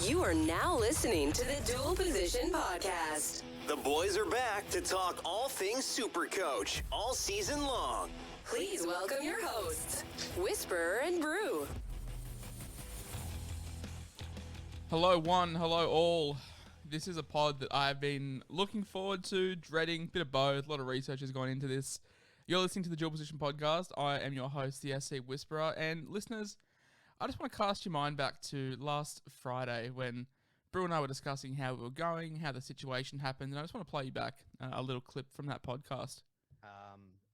You are now listening to the Dual Position Podcast. The boys are back to talk all things SuperCoach all season long. Please welcome your hosts, Whisperer and Brew. Hello one, hello all. This is a pod that I've been looking forward to, dreading, bit of both. A lot of research has gone into this. You're listening to the Dual Position Podcast. I am your host, the SCWhisperer. And listeners, I just want to cast your mind back to last Friday when Brew and I were discussing how we were going, how the situation happened. And I just want to play you back a little clip from that podcast.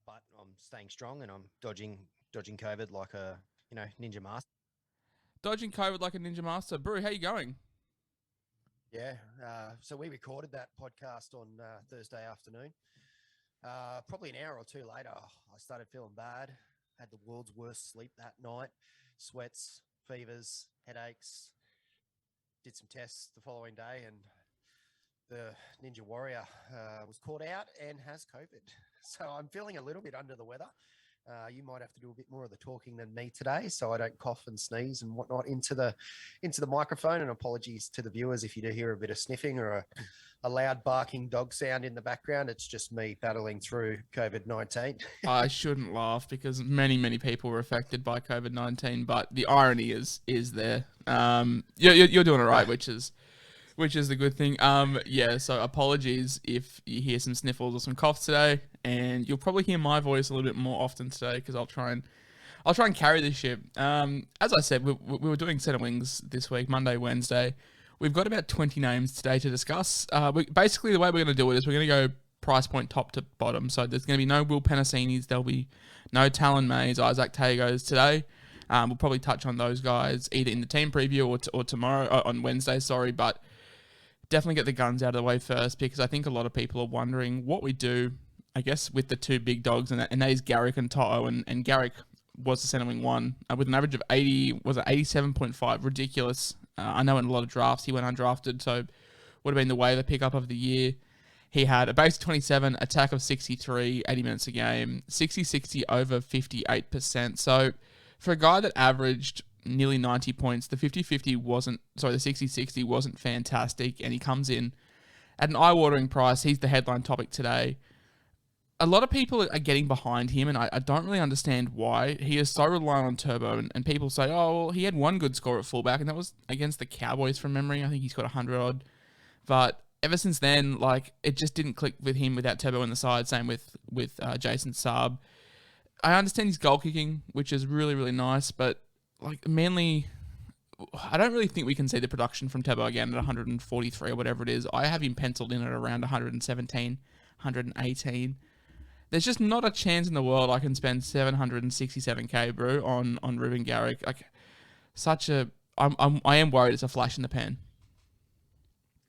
But I'm staying strong and I'm dodging COVID like a ninja master. Dodging COVID like a ninja master. Brew, how you going? Yeah, so we recorded that podcast on Thursday afternoon. Probably an hour or two later, I started feeling bad. Had the world's worst sleep that night. Sweats, fevers, headaches. Did some tests the following day, and the Ninja Warrior was caught out and has COVID. So I'm feeling a little bit under the weather. You might have to do a bit more of the talking than me today, so I don't cough and sneeze and whatnot into the microphone. And apologies to the viewers if you do hear a bit of sniffing or a loud barking dog sound in the background. It's just me battling through COVID-19. I shouldn't laugh because many people were affected by COVID-19, but the irony is there. You're doing all right, which is the good thing. So apologies if you hear some sniffles or some coughs today, and you'll probably hear my voice a little bit more often today because I'll try and carry this ship. As I said, we were doing centre wings this week, Monday, Wednesday. We've got about 20 names today to discuss. Basically, the way we're going to do it is we're going to go price point top to bottom. So there's going to be no Will Penasini's, there'll be no Talon Mays, Isaac Tagos today. We'll probably touch on those guys either in the team preview or tomorrow, on Wednesday, but definitely get the guns out of the way first because I think a lot of people are wondering what we do, I guess, with the two big dogs, and that is Garrick and Tupo, and Garrick was the centre wing one with an average of 87.5, ridiculous. I know in a lot of drafts he went undrafted, so would have been the waiver pickup of the year. He had a base of 27, attack of 63, 80 minutes a game, 60-60 over 58%. So for a guy that averaged nearly 90 points, the 60-60 wasn't fantastic, and he comes in at an eye-watering price. He's the headline topic today. A lot of people are getting behind him, and I don't really understand why. He is so reliant on Turbo, and people say, oh, well, he had one good score at fullback, and that was against the Cowboys from memory. I think he's got 100-odd. But ever since then, it just didn't click with him without Turbo in the side. Same with Jason Saab. I understand his goal kicking, which is really, really nice, but Manly, I don't really think we can see the production from Tupo again at 143 or whatever it is. I have him penciled in at around 117, 118. There's just not a chance in the world I can spend 767k, bro, on Ruben Garrick. I am worried it's a flash in the pan.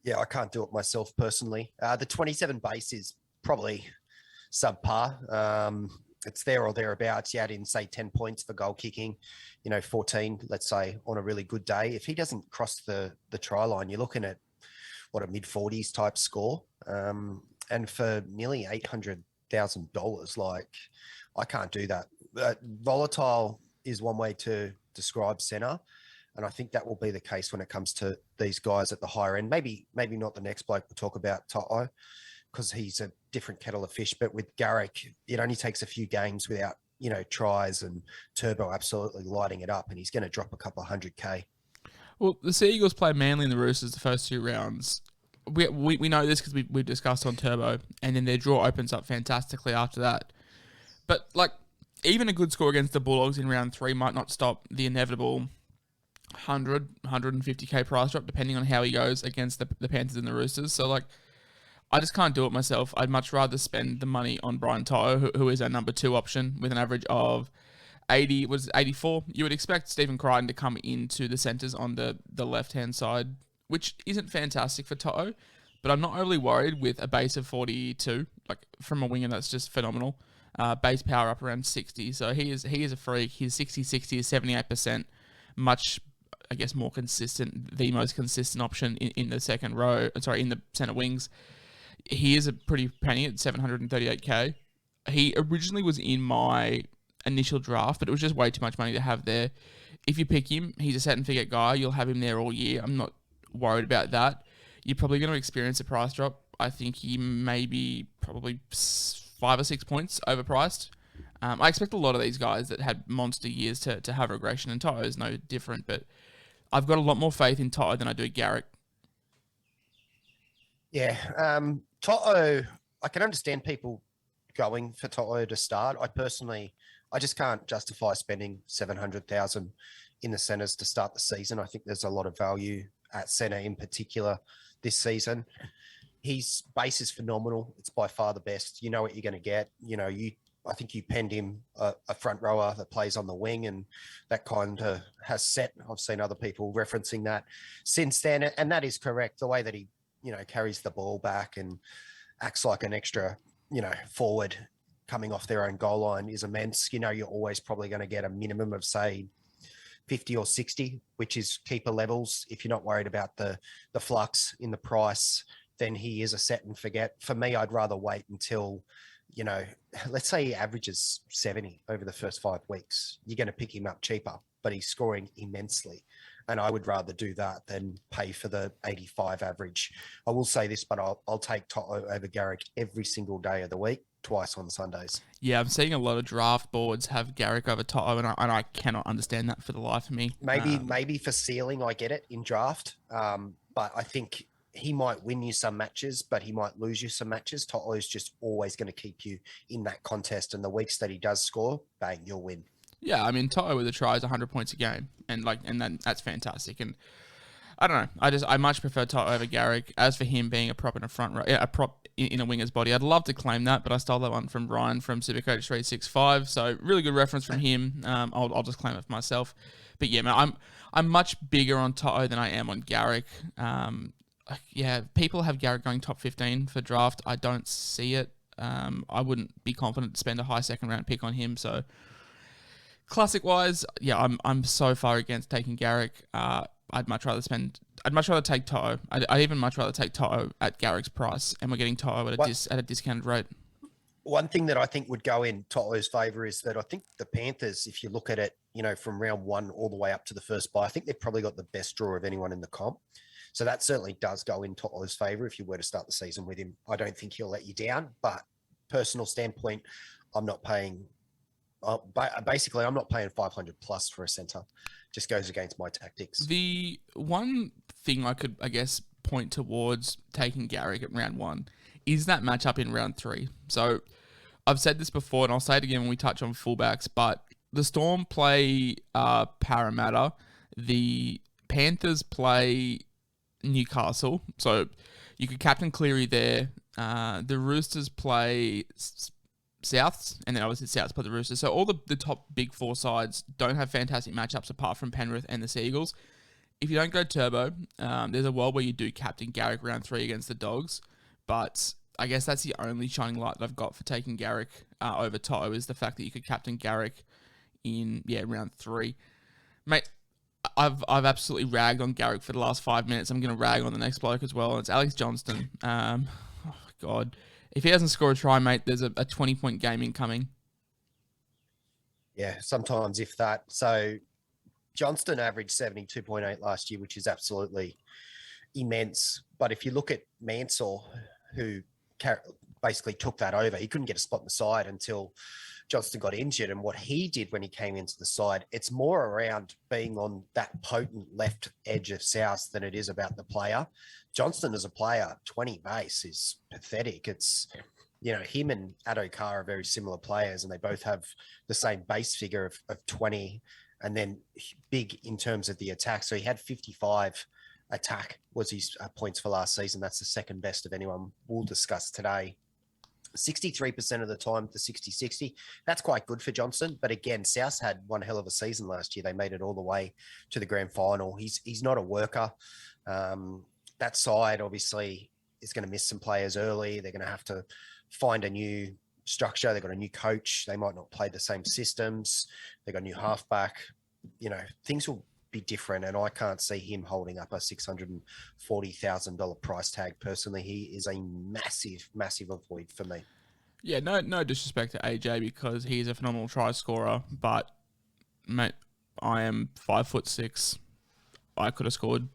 Yeah, I can't do it myself personally. The 27 base is probably subpar. It's there or thereabouts. You add in, say, 10 points for goal kicking, 14, let's say, on a really good day. If he doesn't cross the try line, you're looking at, a mid-40s type score. And for nearly $800,000, I can't do that. Volatile is one way to describe centre, and I think that will be the case when it comes to these guys at the higher end. Maybe not the next bloke we'll talk about, Toto, because he's a different kettle of fish. But with Garrick, it only takes a few games without, tries, and Turbo absolutely lighting it up, and he's going to drop a couple of 100k. Well, the Sea Eagles play Manly and the Roosters the first two rounds. We know this because we've discussed on Turbo, and then their draw opens up fantastically after that. But, even a good score against the Bulldogs in round 3 might not stop the inevitable 150k price drop, depending on how he goes against the Panthers and the Roosters. So, I just can't do it myself. I'd much rather spend the money on Brian To'o, who is our number 2 option with an average of 84. You would expect Stephen Crichton to come into the centres on the left-hand side, which isn't fantastic for To'o, but I'm not overly worried with a base of 42. From a winger, that's just phenomenal. Base power up around 60, so he is a freak. His 60-60 is 78%, much, I guess, more consistent, the most consistent option in the second row, in the centre wings. He is a pretty penny at 738k. He originally was in my initial draft, but it was just way too much money to have there. If you pick him, he's a set and forget guy. You'll have him there all year. I'm not worried about that. You're probably going to experience a price drop. I think he may be probably 5 or 6 points overpriced. I expect a lot of these guys that had monster years to have regression, and Toto is no different, but I've got a lot more faith in Toto than I do Garrick. Yeah, Toto, I can understand people going for Toto to start. I just can't justify spending 700,000 in the centres to start the season. I think there's a lot of value at centre in particular this season. His base is phenomenal. It's by far the best. You know what you're going to get. I think you penned him a front rower that plays on the wing, and that kind of has set. I've seen other people referencing that since then, and that is correct. The way that he, carries the ball back and acts like an extra, forward coming off their own goal line is immense. You're always probably going to get a minimum of, say, 50 or 60, which is keeper levels. If you're not worried about the flux in the price, then he is a set and forget. For me, I'd rather wait until, let's say he averages 70 over the first 5 weeks. You're going to pick him up cheaper, but he's scoring immensely. And I would rather do that than pay for the 85 average. I will say this, but I'll take Toto over Garrick every single day of the week, twice on Sundays. Yeah, I'm seeing a lot of draft boards have Garrick over Toto, and I cannot understand that for the life of me. Maybe for ceiling, I get it in draft. But I think he might win you some matches, but he might lose you some matches. Toto is just always going to keep you in that contest. And the weeks that he does score, bang, you'll win. Yeah, I mean, Toto with a try is 100 points a game, and that's fantastic. And I don't know, I much prefer Toto over Garrick. As for him being a prop in a front row, a prop in a winger's body, I'd love to claim that, but I stole that one from Ryan from SuperCoach 365. So really good reference from him. I'll just claim it for myself. But yeah, man, I'm much bigger on Toto than I am on Garrick. Yeah, people have Garrick going top 15 for draft. I don't see it. I wouldn't be confident to spend a high second round pick on him. So classic wise, yeah, I'm so far against taking Garrick. I'd much rather take Toto. I'd even much rather take Toto at Garrick's price, and we're getting Toto at a discounted rate. One thing that I think would go in Toto's favour is that I think the Panthers, if you look at it, from round 1 all the way up to the first bye, I think they've probably got the best draw of anyone in the comp. So that certainly does go in Toto's favour if you were to start the season with him. I don't think he'll let you down, but personal standpoint, I'm not paying. Basically, I'm not paying 500 plus for a centre. Just goes against my tactics. The one thing I could, I guess, point towards taking Garrick at round 1 is that matchup in round 3. So I've said this before, and I'll say it again when we touch on fullbacks, but the Storm play Parramatta. The Panthers play Newcastle. So you could captain Cleary there. The Roosters play Souths, and then obviously Souths play the Roosters. So all the top big 4 sides don't have fantastic matchups apart from Penrith and the Seagulls. If you don't go turbo, there's a world where you do captain Garrick round 3 against the Dogs, but I guess that's the only shining light that I've got for taking Garrick over Toto is the fact that you could captain Garrick in round 3. Mate, I've absolutely ragged on Garrick for the last 5 minutes. I'm going to rag on the next bloke as well. It's Alex Johnston. Oh, God. If he doesn't score a try, mate, there's a 20-point game incoming. Yeah, sometimes if that. So Johnston averaged 72.8 last year, which is absolutely immense. But if you look at Mansell, who basically took that over, he couldn't get a spot in the side until Johnston got injured. And what he did when he came into the side, it's more around being on that potent left edge of South than it is about the player. Johnston as a player, 20 base is pathetic. It's, him and Adokar are very similar players, and they both have the same base figure of 20, and then big in terms of the attack. So he had 55 attack was his points for last season. That's the second best of anyone we'll discuss today. 63% of the time to 60-60. That's quite good for Johnston. But again, South had one hell of a season last year. They made it all the way to the grand final. He's not a worker. That side obviously is going to miss some players early. They're going to have to find a new structure. They've got a new coach. They might not play the same systems. They've got a new halfback. Things will be different, and I can't see him holding up a $640,000 price tag. Personally, he is a massive, massive avoid for me. Yeah, no disrespect to AJ because he's a phenomenal try scorer, but mate, I am 5'6". I could have scored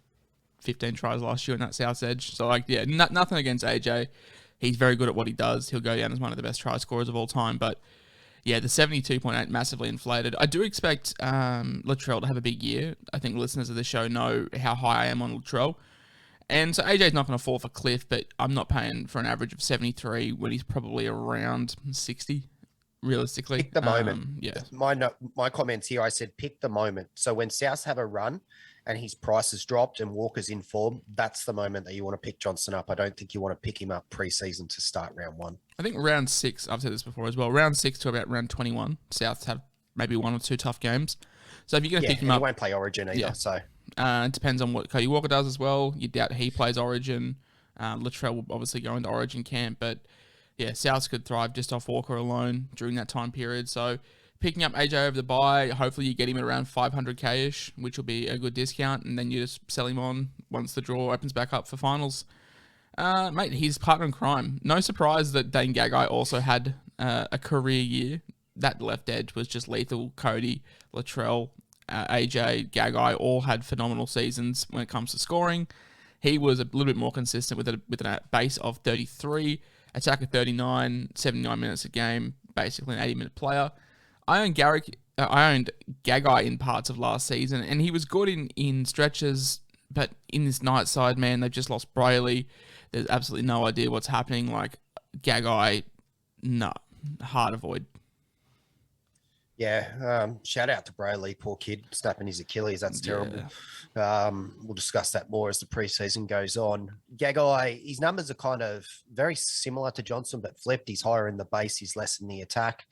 15 tries last year in that South Edge. So, like, yeah, nothing against AJ. He's very good at what he does. He'll go down as one of the best try scorers of all time. But, yeah, the 72.8 massively inflated. I do expect Latrell to have a big year. I think listeners of the show know how high I am on Latrell. And so AJ's not going to fall off a cliff, but I'm not paying for an average of 73 when he's probably around 60, realistically. Pick the moment. Yeah. My comments here, I said pick the moment. So when Souths have a run and his price has dropped and Walker's in form, that's the moment that you want to pick Johnston up. I don't think you want to pick him up pre-season to start round 1. I think round 6, I've said this before as well, round 6 to about round 21, Souths have maybe 1 or 2 tough games. So if you're going to pick him up... he won't play Origin either, so... It depends on what Cody Walker does as well. You doubt he plays Origin. Latrell will obviously go into Origin camp, but yeah, Souths could thrive just off Walker alone during that time period. So picking up AJ over the bye, hopefully you get him at around 500k-ish, which will be a good discount, and then you just sell him on once the draw opens back up for finals. Mate, he's partner in crime. No surprise that Dane Gagai also had a career year. That left edge was just lethal. Cody, Latrell, AJ, Gagai all had phenomenal seasons when it comes to scoring. He was a little bit more consistent with a base of 33, attack of 39, 79 minutes a game, basically an 80-minute player. I owned Gagai in parts of last season, and he was good in stretches, but in this night side, man, they've just lost Brayley. There's absolutely no idea what's happening. Like, Gagai, no, hard avoid. Yeah, shout out to Brayley, poor kid, snapping his Achilles. That's terrible. We'll discuss that more as the preseason goes on. Gagai, his numbers are kind of very similar to Johnston, but flipped. He's higher in the base, he's less in the attack,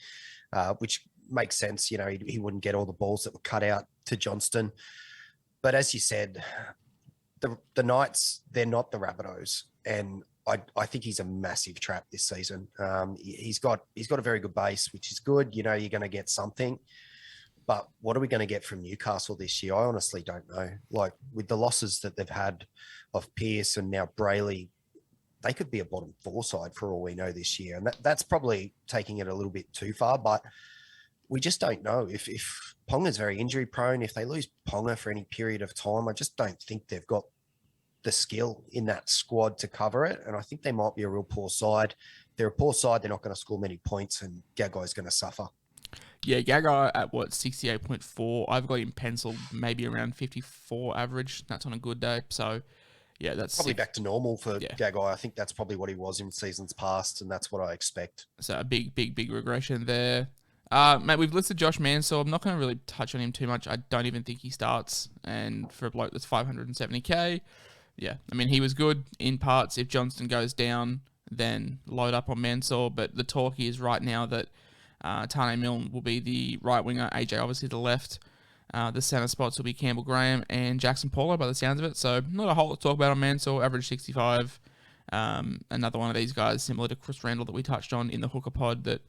which makes sense. You know, he wouldn't get all the balls that were cut out to Johnston. But as you said, the Knights, they're not the Rabbitohs, and I think he's a massive trap this season. He's got a very good base, which is good. You know, you're going to get something, but what are we going to get from Newcastle this year? I honestly don't know. Like, with the losses that they've had of Pearce and now Brayley, they could be a bottom 4 side for all we know this year. And that's probably taking it a little bit too far, but we just don't know. If Ponga's very injury prone, if they lose Ponga for any period of time, I just don't think they've got the skill in that squad to cover it. And I think they might be a real poor side. If they're a poor side, they're not going to score many points, and Gagai's going to suffer. Yeah, Gagai at 68.4. I've got him penciled maybe around 54 average. That's on a good day. So yeah, that's probably back to normal for Gagai. I think that's probably what he was in seasons past, and that's what I expect. So a big regression there. Mate, we've listed Josh Mansell. I'm not going to really touch on him too much. I don't even think he starts. And for a bloke that's 570k, yeah, I mean, he was good in parts. If Johnston goes down, then load up on Mansell. But the talk is right now that Tane Milne will be the right winger, AJ obviously the left. The centre spots will be Campbell Graham and Jackson Paulo by the sounds of it. So not a whole lot to talk about on Mansell, average 65. Another one of these guys, similar to Chris Randall that we touched on in the hooker pod, that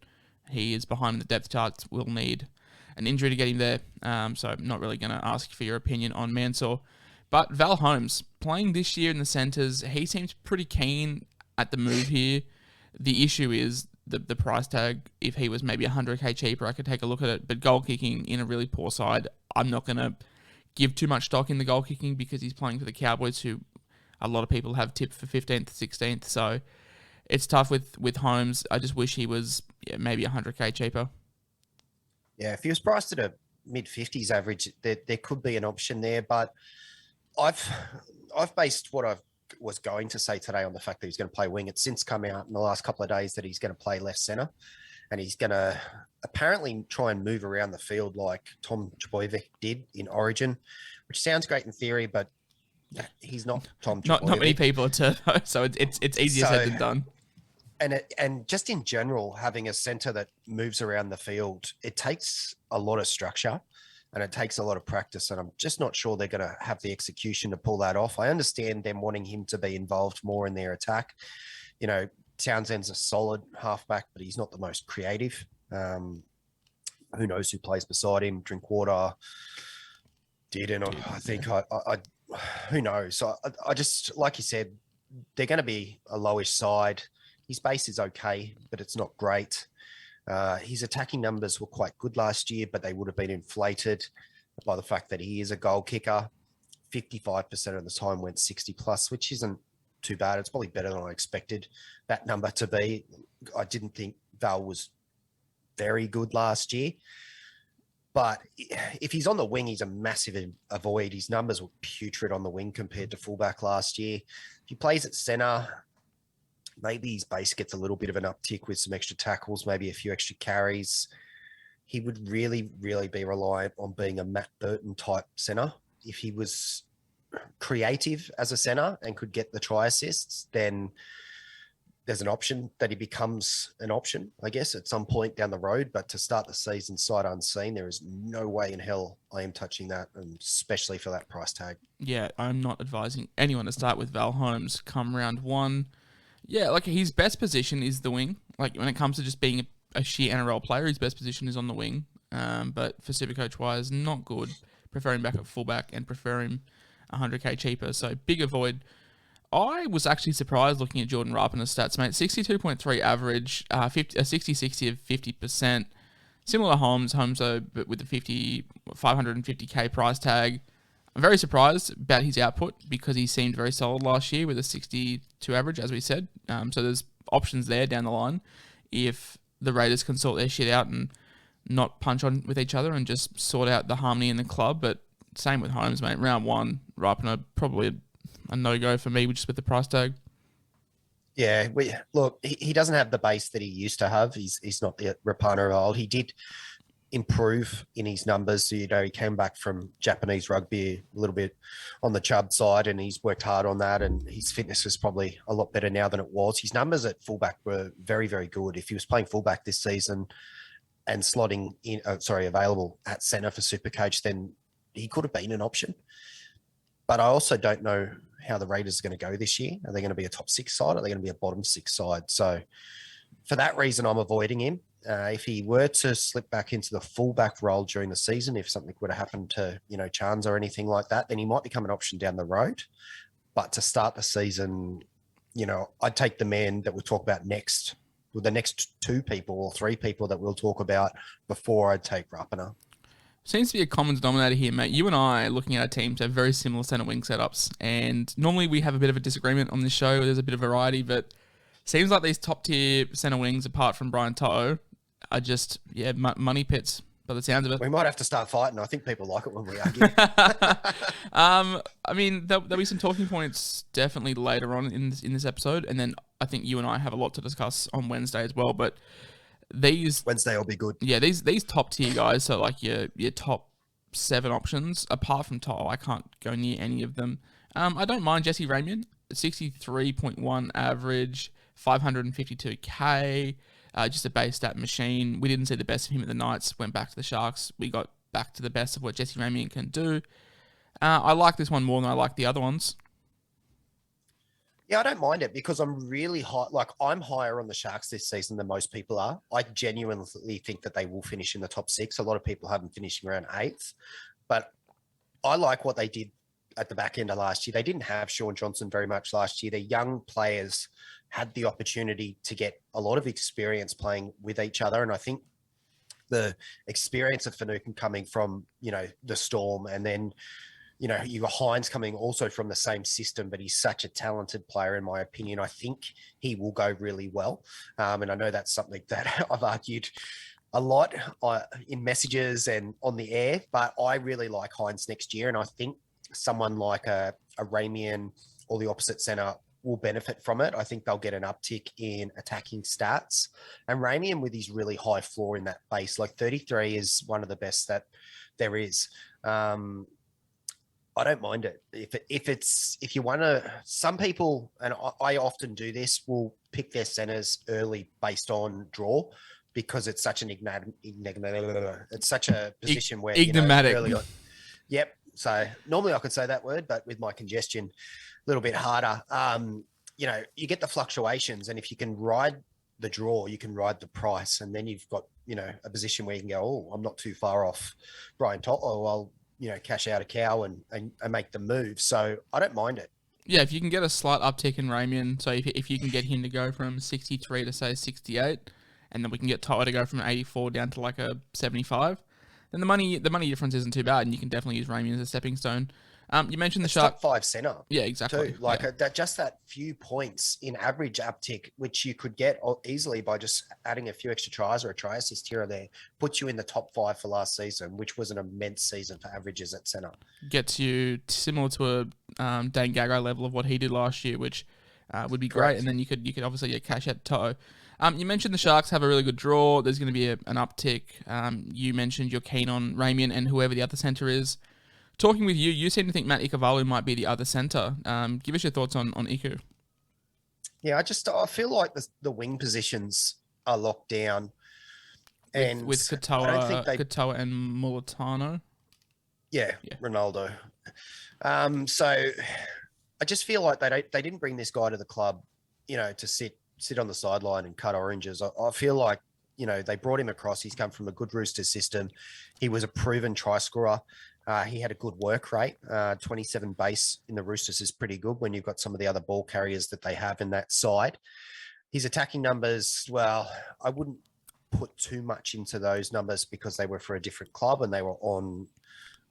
he is behind in the depth charts, will need an injury to get him there. So I'm not really going to ask for your opinion on Mansell. But Val Holmes, playing this year in the centres, he seems pretty keen at the move here. The issue is the price tag. If he was maybe 100k cheaper, I could take a look at it. But goal kicking in a really poor side, I'm not going to give too much stock in the goal kicking because he's playing for the Cowboys, who a lot of people have tipped for 15th, 16th. So it's tough with Holmes. I just wish he was maybe 100k cheaper. Yeah, if he was priced at a mid-50s average, there could be an option there. But I've based what I was going to say today on the fact that he's going to play wing. It's since come out in the last couple of days that he's going to play left centre, and he's going to apparently try and move around the field like Tom Trbojevic did in Origin, which sounds great in theory, but he's not Tom Trbojevic. Not many people are Turbo, so it's easier said than done. And just in general, having a centre that moves around the field, it takes a lot of structure. And it takes a lot of practice, and I'm just not sure they're going to have the execution to pull that off. I understand them wanting him to be involved more in their attack. You know, Townsend's a solid halfback, but he's not the most creative. Who knows who plays beside him? Drinkwater did, and I think I who knows? So I just, like you said, they're going to be a lowish side. His base is okay, but it's not great. His attacking numbers were quite good last year, but they would have been inflated by the fact that he is a goal kicker. 55% of the time went 60 plus, which isn't too bad. It's probably better than I expected that number to be. I didn't think Val was very good last year. But if he's on the wing, he's a massive avoid. His numbers were putrid on the wing compared to fullback last year. If he plays at centre, maybe his base gets a little bit of an uptick with some extra tackles, maybe a few extra carries. He would really, really be reliant on being a Matt Burton type centre. If he was creative as a centre and could get the try assists, then there's an option that he becomes an option, I guess, at some point down the road. But to start the season sight unseen, there is no way in hell I am touching that, and especially for that price tag. Yeah, I'm not advising anyone to start with Val Holmes come round one. Yeah, like his best position is the wing. Like when it comes to just being a sheer NRL player, his best position is on the wing. But for SuperCoach wise, not good. Prefer him back at fullback and prefer him 100k cheaper. So big avoid. I was actually surprised looking at Jordan Rapana's stats, mate. 62.3 average, 60-60 of 50%. Similar to Holmes, though, but with the 550k price tag. I'm very surprised about his output because he seemed very solid last year with a 62 average, as we said. So there's options there down the line if the Raiders can sort their shit out and not punch on with each other and just sort out the harmony in the club. But same with Holmes, mate. Round one, Rapana probably a no-go for me, just with the price tag. Yeah, look, he doesn't have the base that he used to have. He's not the Rapana of old. He did improve in his numbers. So, he came back from Japanese rugby a little bit on the Chubb side, and he's worked hard on that, and his fitness is probably a lot better now than it was. His numbers at fullback were very, very good. If he was playing fullback this season and slotting in, available at centre for SuperCoach, then he could have been an option. But I also don't know how the Raiders are going to go this year. Are they going to be a top 6 side? Or are they going to be a bottom 6 side? So for that reason, I'm avoiding him. If he were to slip back into the fullback role during the season, if something were to happen to, Chans or anything like that, then he might become an option down the road. But to start the season, I'd take the man that we'll talk about next, with the next 2 people or 3 people that we'll talk about before I'd take Rapana. Seems to be a common denominator here, mate. You and I, looking at our teams, have very similar centre wing setups. And normally we have a bit of a disagreement on this show. There's a bit of variety, but seems like these top tier centre wings, apart from Brian To'o, are just, money pits by the sounds of it. We might have to start fighting. I think people like it when we argue. I mean, there'll be some talking points definitely later on in this episode. And then I think you and I have a lot to discuss on Wednesday as well. But Wednesday will be good. Yeah, these top tier guys, so like your top 7 options, apart from To'o, I can't go near any of them. I don't mind Jesse Ramian, 63.1 average, 552k, just a base stat machine. We didn't see the best of him at the Knights, went back to the Sharks. We got back to the best of what Jesse Ramian can do. I like this one more than I like the other ones. Yeah, I don't mind it because I'm really high. Like, I'm higher on the Sharks this season than most people are. I genuinely think that they will finish in the top 6. A lot of people have them finishing around 8th, but I like what they did at the back end of last year. They didn't have Sean Johnston very much last year. The young players had the opportunity to get a lot of experience playing with each other. And I think the experience of Finucane coming from, the Storm, and then, you got Hines coming also from the same system, but he's such a talented player, in my opinion. I think he will go really well. And I know that's something that I've argued a lot in messages and on the air, but I really like Hines next year. And I think someone like a Ramian or the opposite centre will benefit from it. I think they'll get an uptick in attacking stats. And Ramian, with his really high floor in that base, like 33 is one of the best that there is. I don't mind it. If you want to, some people, and I often do this, will pick their centers early based on draw because it's such an it's such a position where enigmatic. Early on, yep. So normally I could say that word, but with my congestion, a little bit harder. You get the fluctuations, and if you can ride the draw, you can ride the price, and then you've got a position where you can go, oh, I'm not too far off Brian To'o. I'll cash out a cow and make the move. So I don't mind it. Yeah, if you can get a slight uptick in Ramian, so if you can get him to go from 63 to say 68, and then we can get To'o to go from 84 down to like a 75, then the money difference isn't too bad, and you can definitely use Ramian as a stepping stone. You mentioned the It's Shark. top 5 centre. Yeah, exactly. Too. Like yeah. that few points in average uptick, which you could get easily by just adding a few extra tries or a try assist here or there, puts you in the top 5 for last season, which was an immense season for averages at centre. Gets you similar to a Dane Gagai level of what he did last year, which would be great. Correct. And then you could obviously get cash at Toto. You mentioned the Sharks have a really good draw. There's going to be an uptick. You mentioned you're keen on Ramian and whoever the other centre is. Talking with you, you seem to think Matt Ikuvalu might be the other centre. Give us your thoughts on Iku. Yeah, I feel like the wing positions are locked down. And with Katoa and Mulatano. Yeah, Ronaldo. So I just feel like they didn't bring this guy to the club, to sit on the sideline and cut oranges. I feel like, they brought him across. He's come from a good Roosters system. He was a proven try scorer. He had a good work rate. 27 base in the Roosters is pretty good when you've got some of the other ball carriers that they have in that side. His attacking numbers, well, I wouldn't put too much into those numbers because they were for a different club and they were on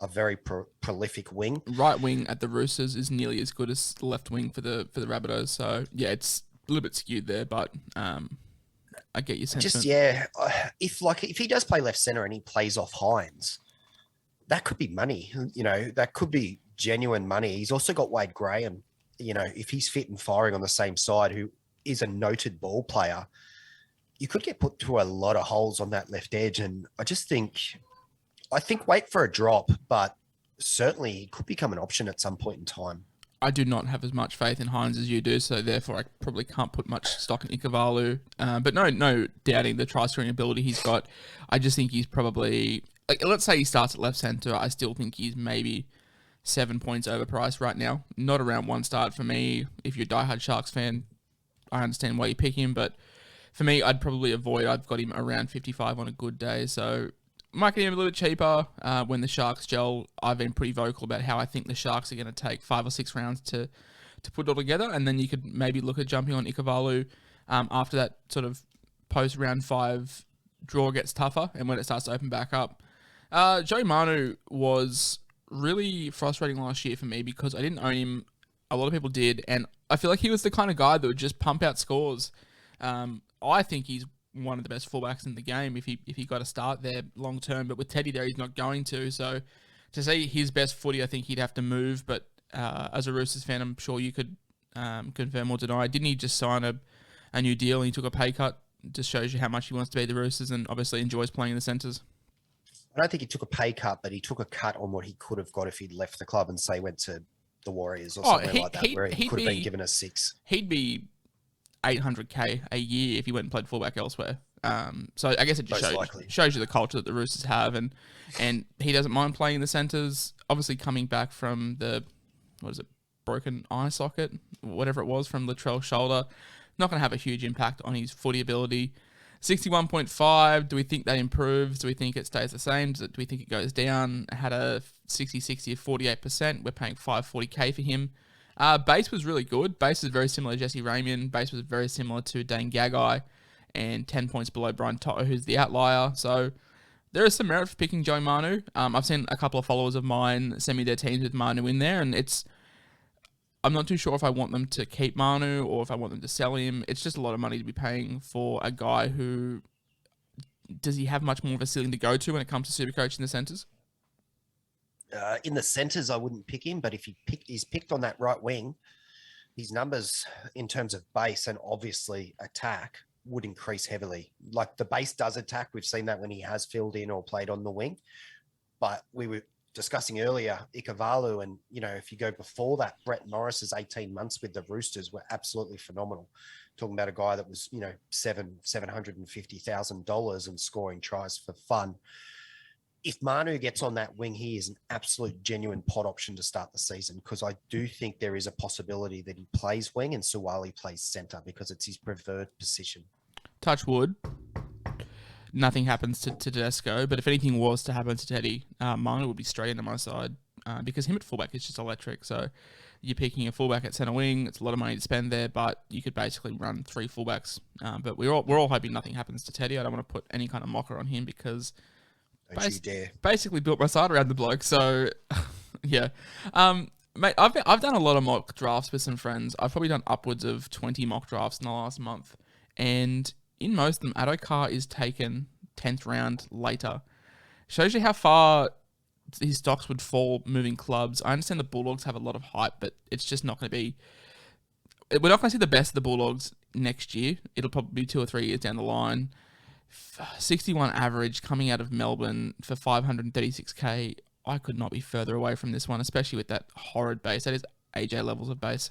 a very prolific wing. Right wing at the Roosters is nearly as good as the left wing for the Rabbitohs. So, yeah, it's a little bit skewed there, but I get your sentiment. If he does play left centre and he plays off Hines, that could be money. That could be genuine money. He's also got Wade Graham, if he's fit and firing on the same side, who is a noted ball player, you could get put through a lot of holes on that left edge. And I think wait for a drop, but certainly he could become an option at some point in time. I do not have as much faith in Hines as you do, so therefore I probably can't put much stock in Ikuvalu. But no doubting the try-scoring ability he's got. I just think he's probably... let's say he starts at left centre. I still think he's maybe 7 points overpriced right now. Not around one start for me. If you're a diehard Sharks fan, I understand why you pick him, but for me, I'd probably avoid. I've got him around 55 on a good day, so might get him a little bit cheaper when the Sharks gel. I've been pretty vocal about how I think the Sharks are going to take 5 or 6 rounds to put it all together, and then you could maybe look at jumping on Ikuvalu after that sort of post round 5 draw gets tougher and when it starts to open back up. Joe Manu was really frustrating last year for me because I didn't own him. A lot of people did, and I feel like he was the kind of guy that would just pump out scores. I think he's one of the best fullbacks in the game if he got a start there long term, but with Teddy there, he's not going to. So to say his best footy, I think he'd have to move. But as a Roosters fan, I'm sure you could confirm or deny. Didn't he just sign a new deal and he took a pay cut? Just shows you how much he wants to be the Roosters and obviously enjoys playing in the centres. I don't think he took a pay cut, but he took a cut on what he could have got if he'd left the club and say went to the Warriors or something like that, where he could have been given a 6. He'd be $800K a year if he went and played fullback elsewhere. So I guess it just shows you the culture that the Roosters have, and he doesn't mind playing in the centres. Obviously, coming back from the broken eye socket, whatever it was, from Latrell's shoulder, not going to have a huge impact on his footy ability. 61.5. Do we think that improves? Do we think it stays the same? Do we think it goes down? Had a 60-60 of 48%. We're paying $540K for him. Base was really good. Base was very similar to Jesse Ramian. Base was very similar to Dane Gagai, and 10 points below Brian Toto, who's the outlier. So there is some merit for picking Joe Manu. I've seen a couple of followers of mine send me their teams with Manu in there, and I'm not too sure if I want them to keep Manu or if I want them to sell him. It's just a lot of money to be paying for a guy who... Does he have much more of a ceiling to go to when it comes to SuperCoach in the centres? In the centres, I wouldn't pick him, but if he's picked on that right wing, his numbers in terms of base and obviously attack would increase heavily. Like the base does attack. We've seen that when he has filled in or played on the wing. But we were discussing earlier, Ikuvalu, and, if you go before that, Brett Morris's 18 months with the Roosters were absolutely phenomenal. Talking about a guy that was, $750,000 and scoring tries for fun. If Manu gets on that wing, he is an absolute genuine pot option to start the season, because I do think there is a possibility that he plays wing and Suwali plays centre because it's his preferred position. Touch wood. Nothing happens to Tedesco, but if anything was to happen to Teddy, Manu would be straight into my side because him at fullback is just electric. So you're picking a fullback at centre wing. It's a lot of money to spend there, but you could basically run 3 fullbacks. But we're all hoping nothing happens to Teddy. I don't want to put any kind of mocker on him because basically built my side around the bloke. So Yeah. Mate, I've done a lot of mock drafts with some friends. I've probably done upwards of 20 mock drafts in the last month. And in most of them, Adokar is taken 10th round later. Shows you how far his stocks would fall moving clubs. I understand the Bulldogs have a lot of hype, but it's just not going to be... We're not going to see the best of the Bulldogs next year. It'll probably be 2 or 3 years down the line. 61 average coming out of Melbourne for 536k. I could not be further away from this one, especially with that horrid base. That is AJ levels of base.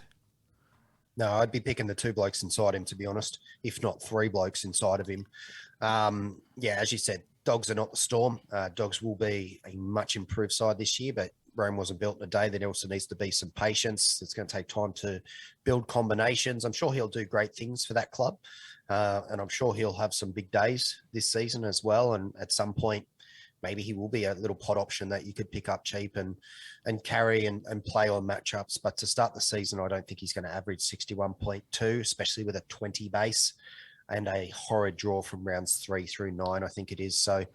No, I'd be picking the 2 blokes inside him, to be honest, if not 3 blokes inside of him. Yeah, as you said, Dogs are not the Storm. Dogs will be a much improved side this year, but Rome wasn't built in a day. There also needs to be some patience. It's going to take time to build combinations. I'm sure he'll do great things for that club, and I'm sure he'll have some big days this season as well. And at some point, maybe he will be a little pot option that you could pick up cheap and carry and play on matchups. But to start the season, I don't think he's going to average 61.2, especially with a 20 base and a horrid draw from rounds 3 through 9, I think it is. So,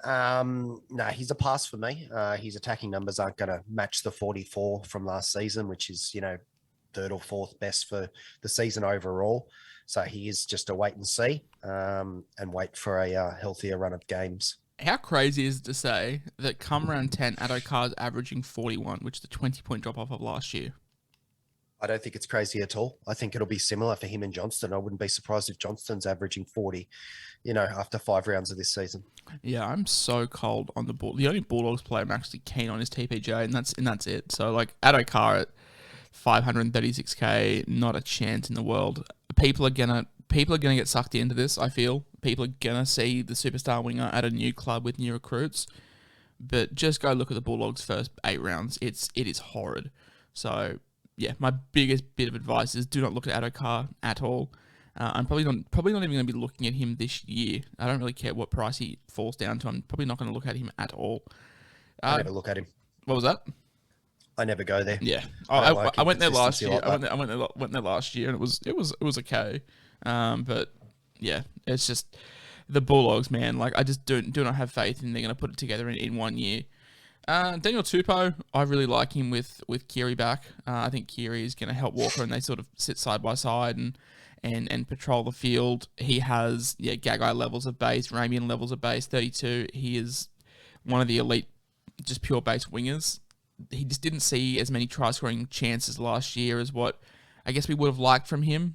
no, he's a pass for me. His attacking numbers aren't going to match the 44 from last season, which is, 3rd or 4th best for the season overall. So he is just a wait and see and wait for a healthier run of games. How crazy is it to say that come round 10, Adokar's averaging 41, which is a 20-point drop-off of last year? I don't think it's crazy at all. I think it'll be similar for him and Johnston. I wouldn't be surprised if Johnston's averaging 40, after 5 rounds of this season. Yeah, I'm so cold on the ball. The only Bulldogs player I'm actually keen on is TPJ, and that's it. So, Adokar at 536k, not a chance in the world. People are gonna get sucked into this, I feel. People are going to see the superstar winger at a new club with new recruits. But just go look at the Bulldogs' first 8 rounds. It is horrid. So, yeah, my biggest bit of advice is do not look at Adokar at all. I'm probably not even going to be looking at him this year. I don't really care what price he falls down to. I'm probably not going to look at him at all. I never look at him. What was that? I never go there. Yeah, I went there last year. I went there last year, and it was okay. But yeah, it's just the Bulldogs, man. I just do not have faith in they're going to put it together in 1 year. Daniel Tupo, I really like him with Kiri back. I think Kiri is going to help Walker, and they sort of sit side by side and patrol the field. He has Gagai levels of base, Ramian levels of base, 32. He is one of the elite, just pure base wingers. He just didn't see as many try-scoring chances last year as what I guess we would have liked from him.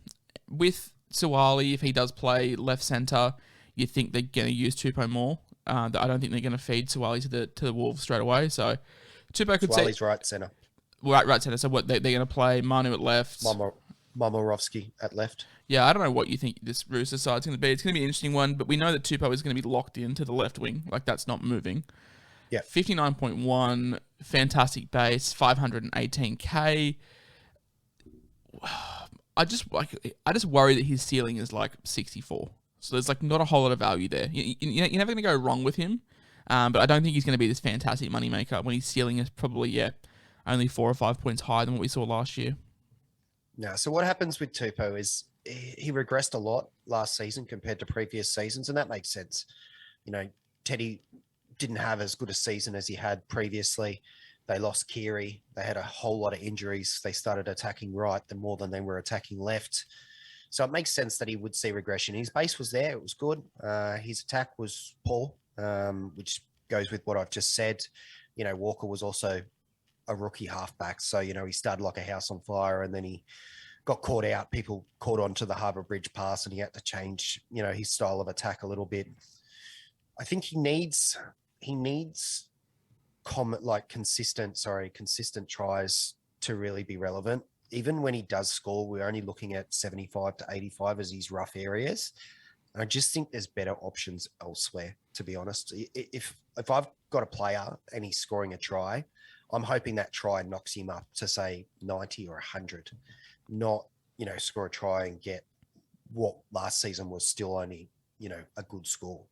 With Suwali, if he does play left centre, you think they're going to use Tupo more. I don't think they're going to feed Suwali to the Wolves straight away. So Tupo could say... Suwali's right centre. Right centre. So what, they're going to play Manu at left. Momorovsky at left. Yeah, I don't know what you think this Roosters side's going to be. It's going to be an interesting one, but we know that Tupo is going to be locked into the left wing. That's not moving. Yeah. 59.1, fantastic base, 518k. I just worry that his ceiling is 64. So there's not a whole lot of value there. You're never going to go wrong with him, but I don't think he's going to be this fantastic moneymaker when his ceiling is probably only 4 or 5 points higher than what we saw last year. No. So what happens with Tupo is he regressed a lot last season compared to previous seasons, and that makes sense. Teddy didn't have as good a season as he had previously. They lost Kiri. They had a whole lot of injuries. They started attacking right more than they were attacking left. So it makes sense that he would see regression. His base was there. It was good. His attack was poor, which goes with what I've just said. Walker was also a rookie halfback. So, he started like a house on fire, and then he got caught out. People caught on to the Harbour Bridge pass, and he had to change, his style of attack a little bit. I think he needs consistent tries to really be relevant. Even when he does score, we're only looking at 75 to 85 as his rough areas. I just think there's better options elsewhere, to be honest. If I've got a player and he's scoring a try, I'm hoping that try knocks him up to, say, 90 or 100, not, score a try and get what last season was still only, a good score.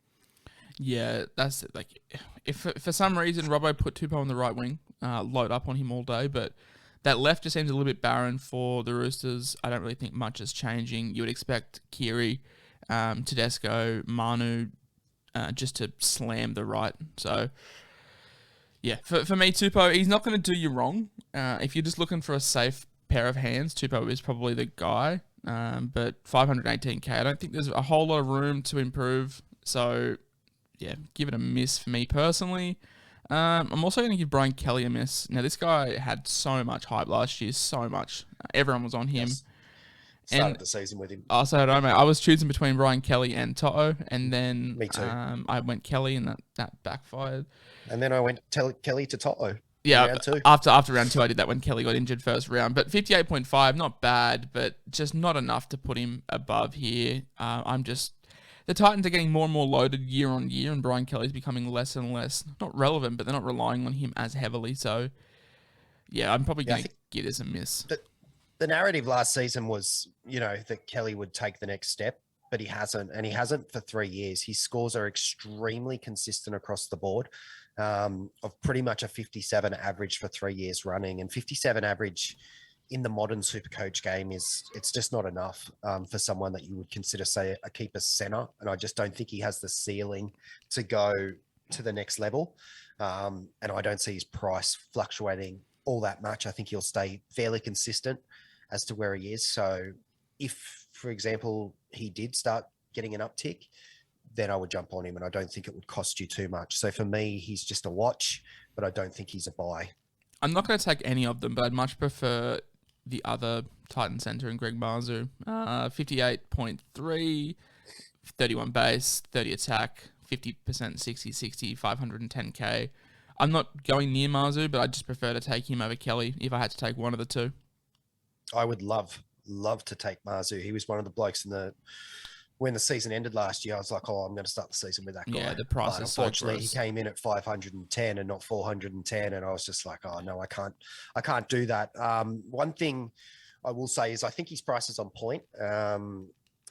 Yeah, that's it. If for some reason Robbo put Tupo on the right wing, load up on him all day, but that left just seems a little bit barren for the Roosters. I don't really think much is changing. You would expect Kiri, Tedesco, Manu just to slam the right. So, Yeah, for me, Tupo, he's not going to do you wrong. If you're just looking for a safe pair of hands, Tupo is probably the guy. But 518k, I don't think there's a whole lot of room to improve. So, yeah, give it a miss for me personally. I'm also going to give Brian Kelly a miss. Now, this guy had so much hype last year, so much. Everyone was on him. Yes. Started the season with him. Oh, so did I, mate. I was choosing between Brian Kelly and Toto, and then Me too. I went Kelly, and that backfired. And then I went Kelly to Toto. Yeah, round 2. after round 2, I did that when Kelly got injured first round. But 58.5, not bad, but just not enough to put him above here. The Titans are getting more and more loaded year on year, and Brian Kelly's becoming less and less, not relevant, but they're not relying on him as heavily. So, yeah, I'm probably going to give this a miss. The narrative last season was, that Kelly would take the next step, but he hasn't, and he hasn't for 3 years. His scores are extremely consistent across the board, of pretty much a 57 average for 3 years running, and 57 average in the modern SuperCoach game it's just not enough for someone that you would consider, say, a keeper center. And I just don't think he has the ceiling to go to the next level. And I don't see his price fluctuating all that much. I think he'll stay fairly consistent as to where he is. So if, for example, he did start getting an uptick, then I would jump on him, and I don't think it would cost you too much. So for me, he's just a watch, but I don't think he's a buy. I'm not going to take any of them, but I'd much prefer the other Titan center in Greg Marzu. 58.3, 31 base, 30 attack, 50%, 60-60, 510k. I'm not going near Marzu, but I just prefer to take him over Kelly if I had to take one of the two. I would love to take Marzu. He was one of the blokes when the season ended last year. I was like, I'm going to start the season with that guy. Yeah, the price is unfortunately, so he came in at 510 and not 410, and I was just like, oh no, I can't do that. One thing I will say is I think his price is on point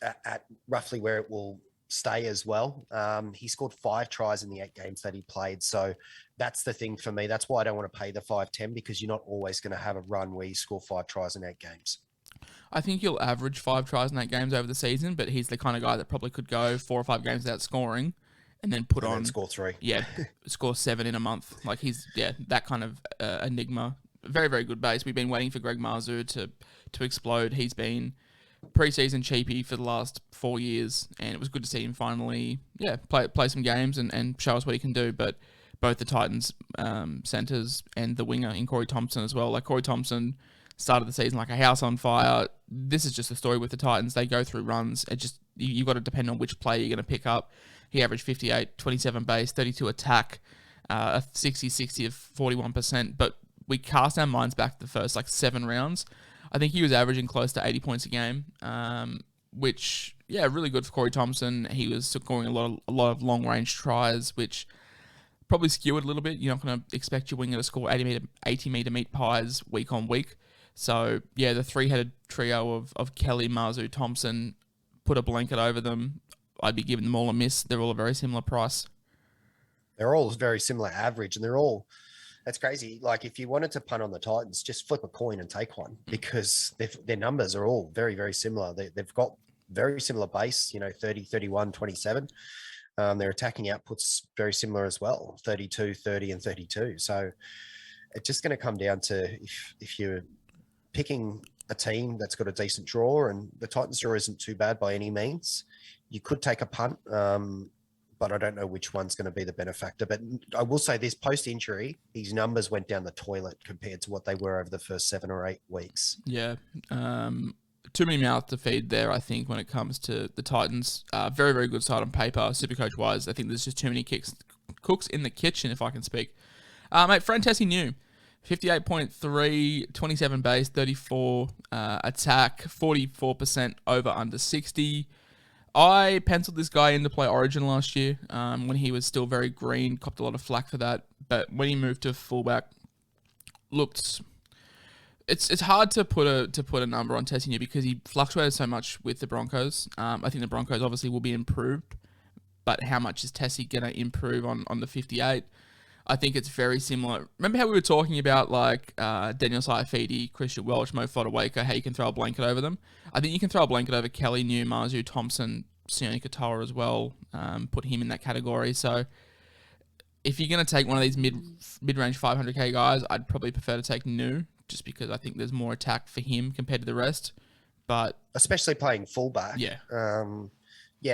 at roughly where it will stay as well. He scored 5 tries in the 8 games that he played, so that's the thing for me. That's why I don't want to pay the 510, because you're not always going to have a run where you score 5 tries in 8 games. I think he'll average 5 tries in 8 games over the season, but he's the kind of guy that probably could go 4 or 5 games without scoring and then score 3. Yeah, score 7 in a month. Like he's that kind of enigma. Very, very good base. We've been waiting for Greg Marzu to explode. He's been preseason cheapy for the last 4 years, and it was good to see him finally play some games and show us what he can do. But both the Titans centers and the winger in Corey Thompson as well. Like Corey Thompson started the season like a house on fire. This is just the story with the Titans. They go through runs. It just you got to depend on which player you're going to pick up. He averaged 58, 27 base, 32 attack, a 60-60 of 41%. But we cast our minds back to the first 7 rounds. I think he was averaging close to 80 points a game, which really good for Corey Thompson. He was scoring a lot of long range tries, which probably skewered a little bit. You're not going to expect your winger to score 80 meter meat pies week on week. So, the 3-headed trio of Kelly, Marzu, Thompson, put a blanket over them. I'd be giving them all a miss. They're all a very similar price. They're all very similar average, and that's crazy. Like, if you wanted to punt on the Titans, just flip a coin and take one, because their numbers are all very, very similar. They've got very similar base, 30, 31, 27. Their attacking output's very similar as well, 32, 30, and 32. So it's just going to come down to if you're picking a team that's got a decent draw, and the Titans draw isn't too bad by any means. You could take a punt, but I don't know which one's going to be the benefactor. But I will say this, post-injury, his numbers went down the toilet compared to what they were over the first 7 or 8 weeks. Yeah. Too many mouths to feed there, I think, when it comes to the Titans. Very, very good side on paper, SuperCoach-wise. I think there's just too many cooks in the kitchen, if I can speak. Mate, Fran Tessie new. 58.3, 27 base, 34 attack, 44% over under 60. I penciled this guy in to play Origin last year when he was still very green, copped a lot of flack for that. But when he moved to fullback, looked... It's hard to put a number on Tessie New because he fluctuated so much with the Broncos. I think the Broncos obviously will be improved, but how much is Tessie going to improve on the 58? I think it's very similar. Remember how we were talking about Daniel Saifidi, Christian Welch, Mo Fodawaker, how you can throw a blanket over them? I think you can throw a blanket over Kelly, New, Marzu, Thompson, Sione Katoa as well, put him in that category. So if you're going to take one of these mid-range 500k guys, I'd probably prefer to take New, just because I think there's more attack for him compared to the rest. But especially playing fullback. Yeah.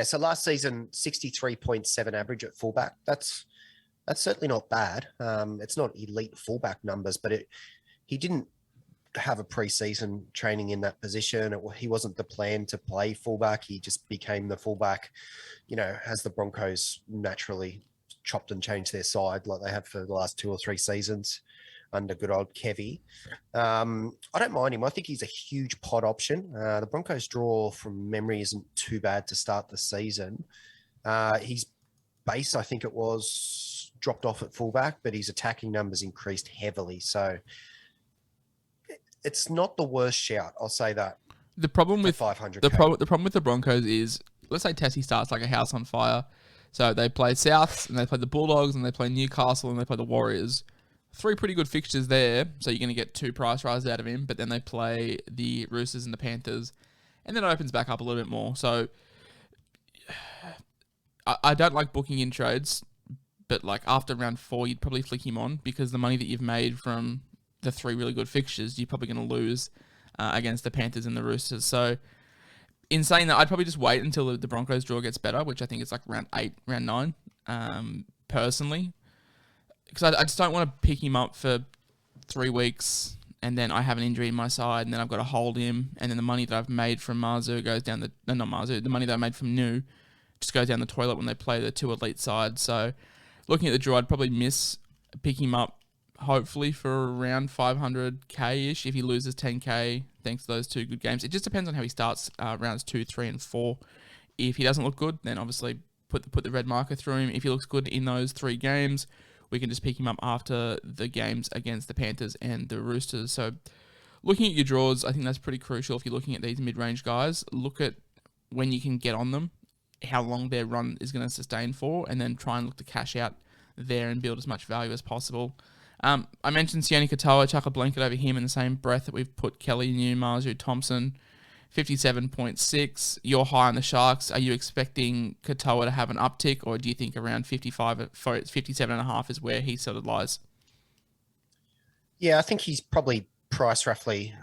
So last season, 63.7 average at fullback. That's certainly not bad. It's not elite fullback numbers, but he didn't have a preseason training in that position. He wasn't the plan to play fullback. He just became the fullback, as the Broncos naturally chopped and changed their side like they have for the last 2 or 3 seasons under good old Kevy. I don't mind him. I think he's a huge pod option. The Broncos draw from memory isn't too bad to start the season. His base, I think it was, dropped off at fullback, but his attacking numbers increased heavily. So it's not the worst shout. I'll say that. The problem with 500K. the problem with the Broncos is, let's say Tessie starts like a house on fire. So they play Souths, and they play the Bulldogs, and they play Newcastle, and they play the Warriors. 3 pretty good fixtures there, so you're going to get 2 price rises out of him. But then they play the Roosters and the Panthers, and then it opens back up a little bit more. So I don't like booking in trades, but like after round 4, you'd probably flick him on, because the money that you've made from the 3 really good fixtures, you're probably going to lose against the Panthers and the Roosters. So in saying that, I'd probably just wait until the Broncos draw gets better, which I think is like round 8, round 9, personally. Because I just don't want to pick him up for 3 weeks and then I have an injury in my side and then I've got to hold him, and then the money that I've made from Marzu goes down the money that I made from New just goes down the toilet when they play the 2 elite sides. So looking at the draw, I'd probably miss picking him up hopefully for around 500k-ish if he loses 10k thanks to those 2 good games. It just depends on how he starts rounds 2, 3, and 4. If he doesn't look good, then obviously put the red marker through him. If he looks good in those 3 games, we can just pick him up after the games against the Panthers and the Roosters. So looking at your draws, I think that's pretty crucial if you're looking at these mid-range guys. Look at when you can get on them, how long their run is going to sustain for, and then try and look to cash out there and build as much value as possible. I mentioned Sione Katoa, chuck a blanket over him in the same breath that we've put Kelly, New, Marzu, Thompson. 57.6. You're high on the Sharks. Are you expecting Katoa to have an uptick, or do you think around 57.5 is where he sort of lies? Yeah, I think he's probably priced roughly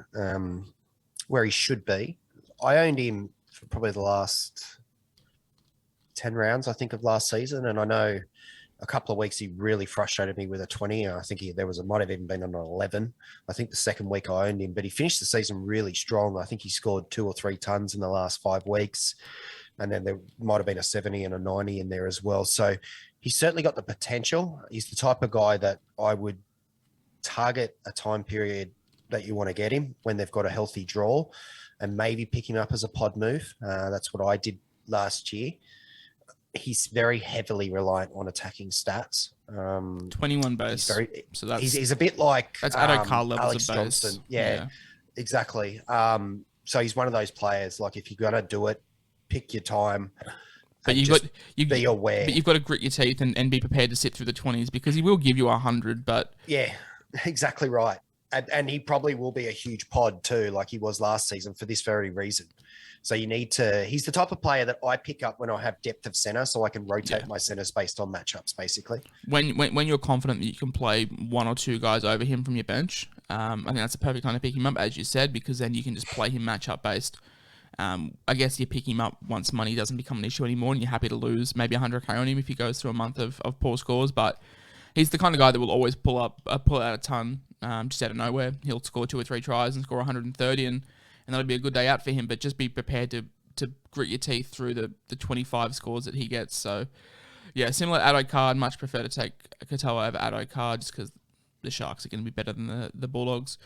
where he should be. I owned him for probably the last 10 rounds, I think, of last season, and I know a couple of weeks he really frustrated me with a 20. I think might have even been on an 11. I think the second week I owned him, but he finished the season really strong. I think he scored 2 or 3 tons in the last 5 weeks. And then there might have been a 70 and a 90 in there as well. So he's certainly got the potential. He's the type of guy that I would target a time period that you want to get him when they've got a healthy draw, and maybe pick him up as a pod move. That's what I did last year. He's very heavily reliant on attacking stats. 21 base. So he's a bit like that's Addo-Carr levels Alex of base. Johnston. Yeah, exactly. So he's one of those players. Like, if you're gonna do it, pick your time. But be aware. But you've got to grit your teeth and be prepared to sit through the 20s, because he will give you 100. But yeah, exactly right. And he probably will be a huge pod too, like he was last season, for this very reason. So he's the type of player that I pick up when I have depth of center, so I can rotate my centers based on matchups, basically. When you're confident that you can play 1 or 2 guys over him from your bench, I think that's the perfect time to pick him up, as you said, because then you can just play him matchup based. I guess you pick him up once money doesn't become an issue anymore, and you're happy to lose maybe 100k on him if he goes through a month of poor scores. But he's the kind of guy that will always pull out a ton just out of nowhere. He'll score 2 or 3 tries and score 130, and that'll be a good day out for him. But just be prepared to grit your teeth through the 25 scores that he gets. So yeah, similar to Addo-Carr, I'd much prefer to take Katoa over Addo-Carr, just because the Sharks are going to be better than the Bulldogs.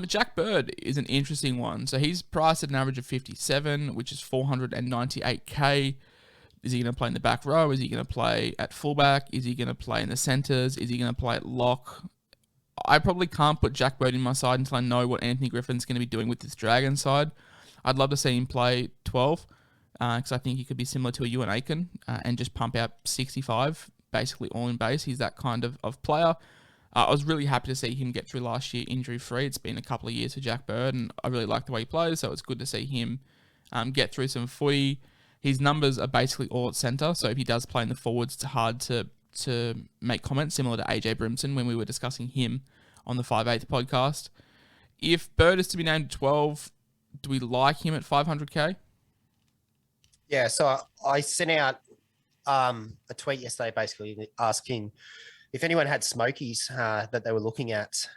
Jack Bird is an interesting one. So he's priced at an average of 57, which is 498k. Is he going to play in the back row? Is he going to play at fullback? Is he going to play in the centres? Is he going to play at lock? I probably can't put Jack Bird in my side until I know what Anthony Griffin's going to be doing with this Dragon side. I'd love to see him play 12, because I think he could be similar to a Ewan Aiken and just pump out 65, basically all in base. He's that kind of player. I was really happy to see him get through last year injury-free. It's been a couple of years for Jack Bird, and I really like the way he plays, so it's good to see him get through some footy. His numbers are basically all at centre, so if he does play in the forwards, it's hard to to make comments similar to AJ Brimson when we were discussing him on the 5/8 podcast. If Bird is to be named 12, do we like him at 500k? Yeah, so I sent out a tweet yesterday basically asking if anyone had smokies that they were looking at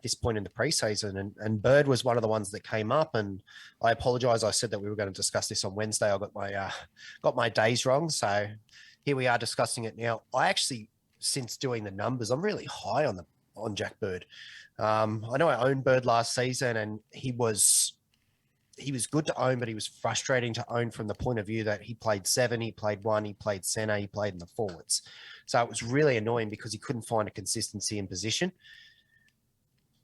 this point in the preseason, and Bird was one of the ones that came up. And I apologise. I said that we were going to discuss this on Wednesday. I got my days wrong, so here we are discussing it now. I actually, since doing the numbers, I'm really high on Jack Bird. I know I owned Bird last season, and he was good to own, but he was frustrating to own from the point of view that he played 7, he played 1, he played centre, he played in the forwards. So it was really annoying because he couldn't find a consistency in position.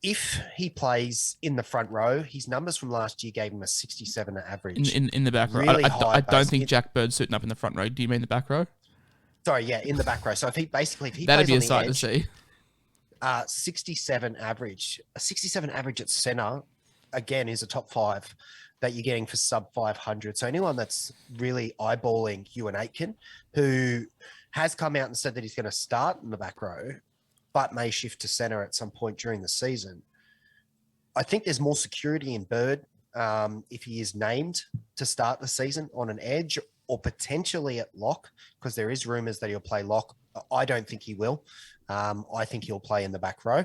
If he plays in the front row, his numbers from last year gave him a 67 average. In the back row. Really I don't think Jack Bird's suiting up in the front row. Do you mean the back row? Sorry, yeah, in the back row. So if he that'd be a sight to see. 67 average. A 67 average at centre, again, is a top 5 that you're getting for sub 500. So anyone that's really eyeballing Ewan Aitken, who has come out and said that he's going to start in the back row, but may shift to centre at some point during the season, I think there's more security in Bird if he is named to start the season on an edge or potentially at lock, because there is rumours that he'll play lock. I don't think he will. I think he'll play in the back row.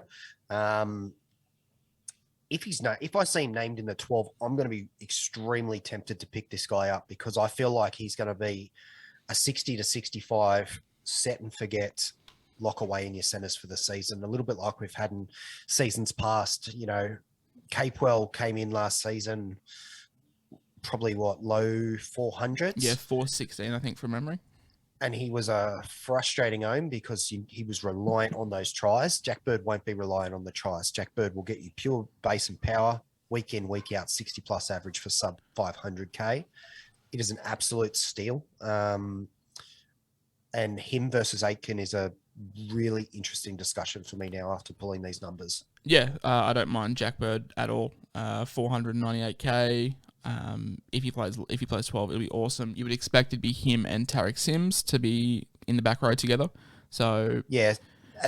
If I see him named in the 12, I'm going to be extremely tempted to pick this guy up because I feel like he's going to be a 60 to 65 set and forget, lock away in your centres for the season. A little bit like we've had in seasons past. You know, Capewell came in last season, probably low 400s? Yeah, 416, I think, from memory. And he was a frustrating own because he was reliant on those tries. Jack Bird won't be reliant on the tries. Jack Bird will get you pure base and power, week in, week out, 60-plus average for sub 500k. It is an absolute steal. And him versus Aitken is a really interesting discussion for me now after pulling these numbers. Yeah, I don't mind Jack Bird at all. 498k. If he plays 12, it'll be awesome. You would expect it'd be him and Tarek Sims to be in the back row together. So yeah,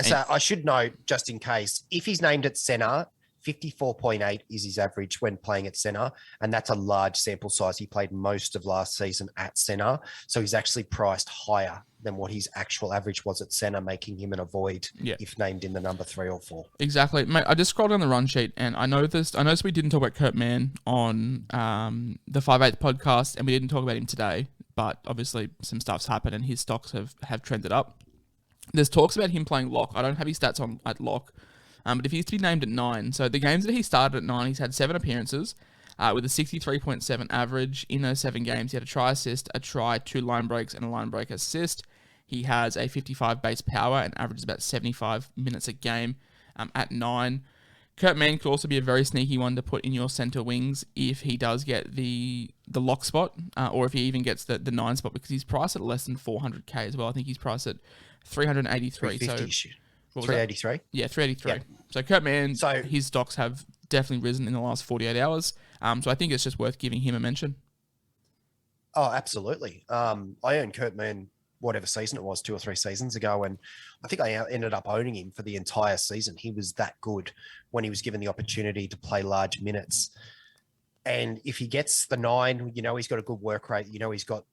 so I should note, just in case, if he's named at centre, 54.8 is his average when playing at centre, and that's a large sample size. He played most of last season at centre, so he's actually priced higher than what his actual average was at centre, making him an avoid if named in the number 3 or 4. Exactly. Mate, I just scrolled down the run sheet, and I noticed we didn't talk about Kurt Mann on the 5/8 podcast, and we didn't talk about him today, but obviously some stuff's happened, and his stocks have trended up. There's talks about him playing lock. I don't have his stats on at lock. But if he's to be named at 9, so the games that he started at 9, he's had 7 appearances with a 63.7 average. In those 7 games, he had a try assist, a try, 2 line breaks, and a line break assist. He has a 55 base power and averages about 75 minutes a game at 9. Kurt Mann could also be a very sneaky one to put in your centre wings if he does get the lock spot, or if he even gets the 9 spot, because he's priced at less than 400k as well. I think he's priced at 383. 350. 383? Yeah, 383. Yeah. So Kurt Mann, his stocks have definitely risen in the last 48 hours. So I think it's just worth giving him a mention. Oh, absolutely. I owned Kurt Mann whatever season it was, 2 or 3 seasons ago, and I think I ended up owning him for the entire season. He was that good when he was given the opportunity to play large minutes. And if he gets the 9, you know he's got a good work rate. You know he's got,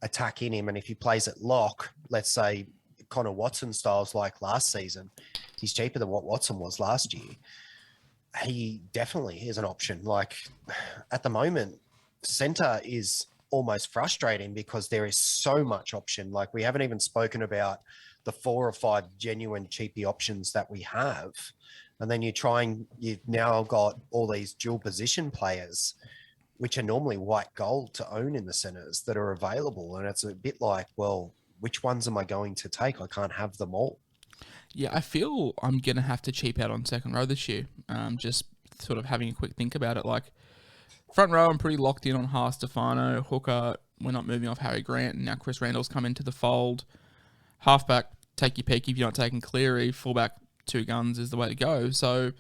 attack in him. And if he plays at lock, let's say Connor Watson styles like last season, he's cheaper than what Watson was last year. He definitely is an option. Like at the moment, centre is almost frustrating because there is so much option. Like we haven't even spoken about the 4 or 5 genuine cheapy options that we have. And then you've now got all these dual position players, which are normally white gold to own in the centres that are available. And it's a bit like, well, which ones am I going to take? I can't have them all. Yeah, I feel I'm going to have to cheap out on second row this year. Just sort of having a quick think about it. Like front row, I'm pretty locked in on Haas, Stefano, hooker. We're not moving off Harry Grant. And now Chris Randall's come into the fold. Halfback, take your pick if you're not taking Cleary. Fullback, 2 guns is the way to go. So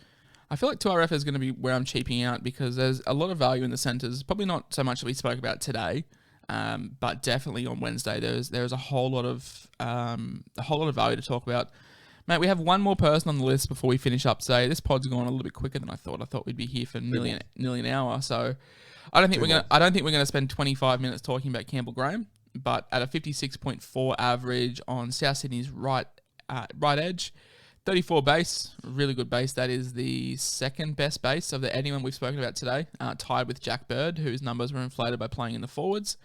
I feel like 2RF is going to be where I'm cheaping out because there's a lot of value in the centres. Probably not so much that we spoke about today, But definitely on Wednesday, there's a whole lot of value to talk about. Mate, we have one more person on the list before we finish up today. This pod's gone a little bit quicker than I thought. I thought we'd be here for nearly an hour. So I don't think we're gonna spend 25 minutes talking about Campbell Graham. But at a 56.4 average on South Sydney's right edge, 34 base, really good base. That is the second best base of anyone we've spoken about today, tied with Jack Bird, whose numbers were inflated by playing in the forwards.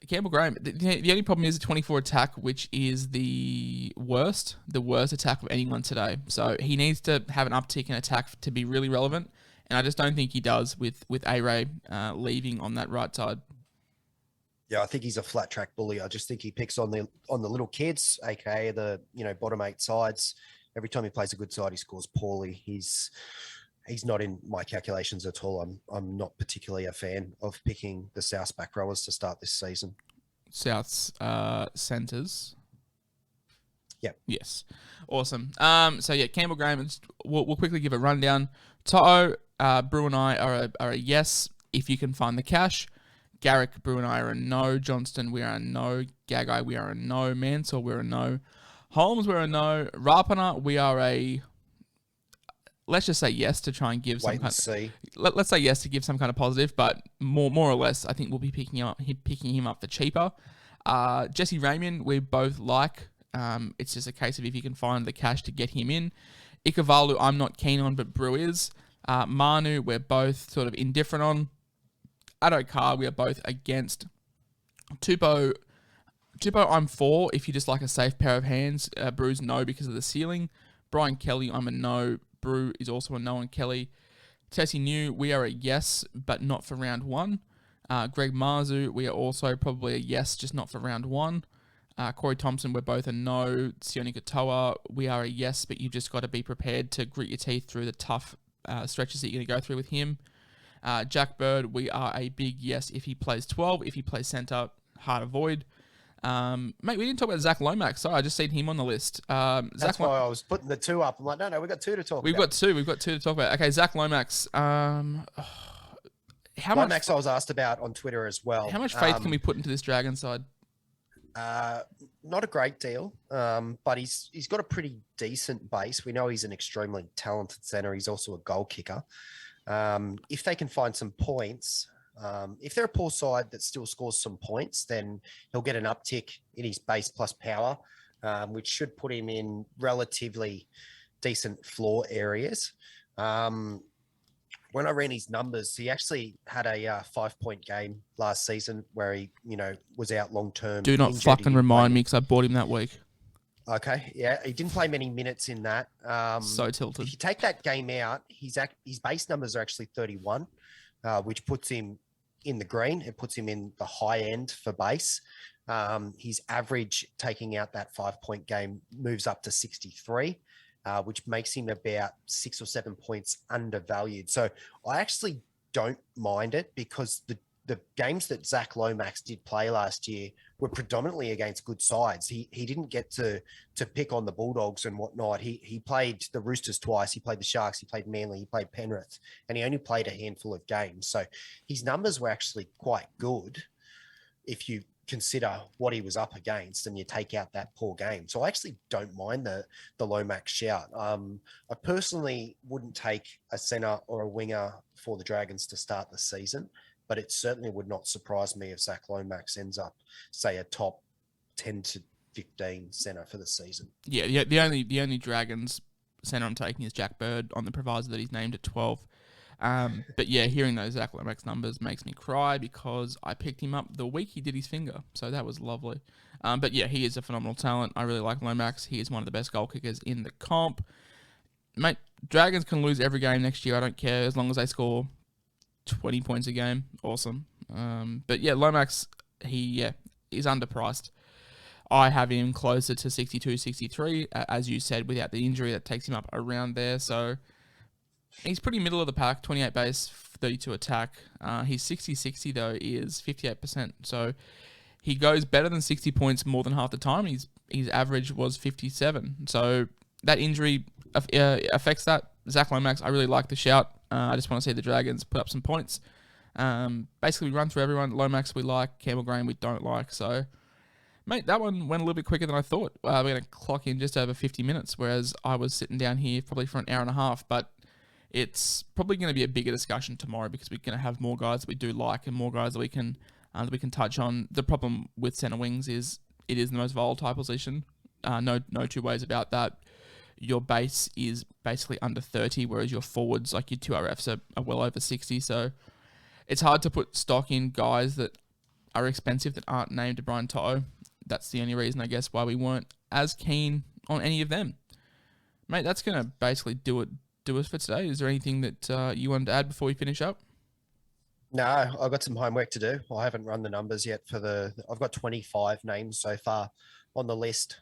Campbell Graham, the only problem is the 24 attack, which is the worst attack of anyone today. So he needs to have an uptick in attack to be really relevant, and I just don't think he does with A-Ray leaving on that right side. Yeah, I think he's a flat track bully. I just think he picks on the little kids, aka the bottom 8 sides. Every time he plays a good side, he scores poorly. He's not in my calculations at all. I'm not particularly a fan of picking the South's back rowers to start this season. South's centres. Yep. Yes. Awesome. So yeah, Campbell Graham. We'll quickly give a rundown. To'o, Brew and I are a yes if you can find the cash. Garrick, Brew and I are a no. Johnston, we are a no. Gagai, we are a no. Mansell, we're a no. Holmes, we're a no. Rapana, we are a... Let's just say yes to try and give some kind of... Let's say yes to give some kind of positive, but more or less, I think we'll be picking him up for cheaper. Jesse Ramian, we both like. It's just a case of if you can find the cash to get him in. Ikavalu, I'm not keen on, but Brew is. Manu, we're both sort of indifferent on. Adokar, we are both against. Tupo, I'm for if you just like a safe pair of hands. Brew's no because of the ceiling. Brian Kelly, I'm a no. Brew is also a no on Kelly. Tessie New, we are a yes, but not for round 1. Greg Marzu, we are also probably a yes, just not for round 1. Corey Thompson, we're both a no. Sione Katoa, we are a yes, but you've just got to be prepared to grit your teeth through the tough stretches that you're going to go through with him. Jack Bird, we are a big yes if he plays 12. If he plays centre, hard avoid. Mate, we didn't talk about Zach Lomax. Sorry, I just seen him on the list. That's why I was putting the 2 up. I'm like, no, we've got 2 to talk about. We've got two to talk about. Okay, Zach Lomax. Lomax I was asked about on Twitter as well. How much faith can we put into this Dragon side? Not a great deal, but he's got a pretty decent base. We know he's an extremely talented centre. He's also a goal kicker. If they can find some points, if they're a poor side that still scores some points, then he'll get an uptick in his base plus power, which should put him in relatively decent floor areas. When I ran his numbers, he actually had a 5-point game last season where he, was out long term. Do not fucking remind me because I bought him that week. Okay, yeah, he didn't play many minutes in that. So tilted. If you take that game out, his base numbers are actually 31, which puts him in the green. It puts him in the high end for base. His average taking out that 5-point game moves up to 63, which makes him about 6 or 7 points undervalued. So I actually don't mind it because the games that Zach Lomax did play last year were predominantly against good sides. He didn't get to pick on the Bulldogs and whatnot. He played the Roosters twice. He played the Sharks. He played Manly. He played Penrith. And he only played a handful of games. So his numbers were actually quite good if you consider what he was up against and you take out that poor game. So I actually don't mind the Lomax shout. I personally wouldn't take a centre or a winger for the Dragons to start the season, but it certainly would not surprise me if Zach Lomax ends up, say, a top 10 to 15 centre for the season. Yeah, the only Dragons centre I'm taking is Jack Bird on the proviso that he's named at 12. But yeah, hearing those Zach Lomax numbers makes me cry because I picked him up the week he did his finger, so that was lovely. But yeah, he is a phenomenal talent. I really like Lomax. He is one of the best goal kickers in the comp. Mate, Dragons can lose every game next year. I don't care as long as they score 20 points a game. Awesome. But yeah, Lomax, he is underpriced. I have him closer to 62, 63, as you said, without the injury that takes him up around there. So he's pretty middle of the pack, 28 base, 32 attack. His 60-60 though is 58%. So he goes better than 60 points more than half the time. His average was 57. So that injury affects that. Zach Lomax, I really like the shout. I just want to see the Dragons put up some points. Basically, we run through everyone. Lomax we like, Campbell Graham we don't like. So, mate, that one went a little bit quicker than I thought. We're going to clock in just over 50 minutes, whereas I was sitting down here probably for an hour and a half. But it's probably going to be a bigger discussion tomorrow because we're going to have more guys that we do like and more guys that we can touch on. The problem with centre wings is it is the most volatile position. No two ways about that. Your base is basically under 30, whereas your forwards, like your 2RFs, are well over 60. So it's hard to put stock in guys that are expensive that aren't named Brian Toto. That's the only reason, I guess, why we weren't as keen on any of them. Mate, that's going to basically do us for today. Is there anything that you wanted to add before we finish up? No, I've got some homework to do. I haven't run the numbers yet I've got 25 names so far on the list.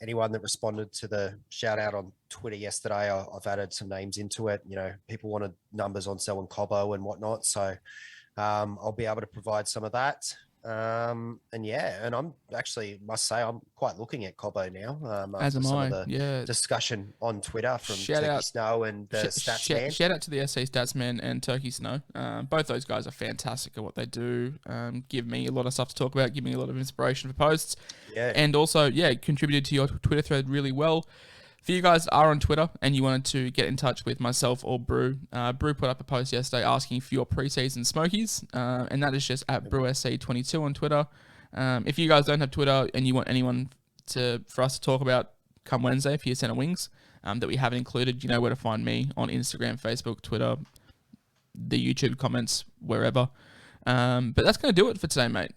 Anyone that responded to the shout out on Twitter yesterday, I've added some names into it. You know, people wanted numbers on Selwyn Cobbo and whatnot. So I'll be able to provide some of that. And I'm actually must say I'm quite looking at Cobbo now. As am I. Of the discussion on Twitter from Turkey Snow and the Stats Man. Shout out to the SC Stats Man and Turkey Snow. Both those guys are fantastic at what they do. Give me a lot of stuff to talk about. Give me a lot of inspiration for posts. Yeah. And also, contributed to your Twitter thread really well. For you guys that are on Twitter and you wanted to get in touch with myself or Brew, Brew put up a post yesterday asking for your preseason smokies, and that is just at BrewSC22 on Twitter. If you guys don't have Twitter and you want anyone for us to talk about come Wednesday for your centre wings that we haven't included, you know where to find me on Instagram, Facebook, Twitter, the YouTube comments, wherever. But that's going to do it for today, mate.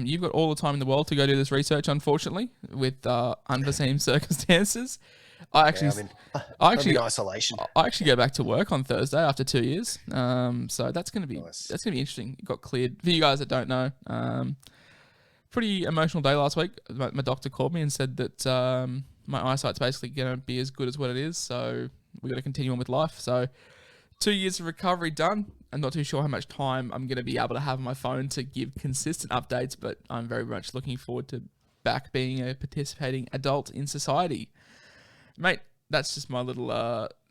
You've got all the time in the world to go do this research, unfortunately, with unforeseen circumstances. I actually in isolation. I actually go back to work on Thursday after 2 years. So that's gonna be interesting. It got cleared. For you guys that don't know, pretty emotional day last week. My doctor called me and said that my eyesight's basically gonna be as good as what it is. So we got to continue on with life. So 2 years of recovery done. I'm not too sure how much time I'm gonna be able to have on my phone to give consistent updates, but I'm very much looking forward to back being a participating adult in society. Mate, that's just my little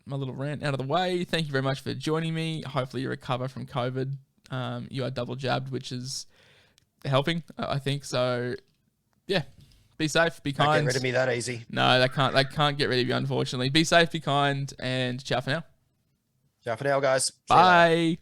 rant out of the way. Thank you very much for joining me. Hopefully you recover from COVID. You are double jabbed, which is helping, I think. So, yeah, be safe, be kind. Can't get rid of me that easy. No, they can't get rid of you, unfortunately. Be safe, be kind, and ciao for now. Ciao for now, guys. Bye.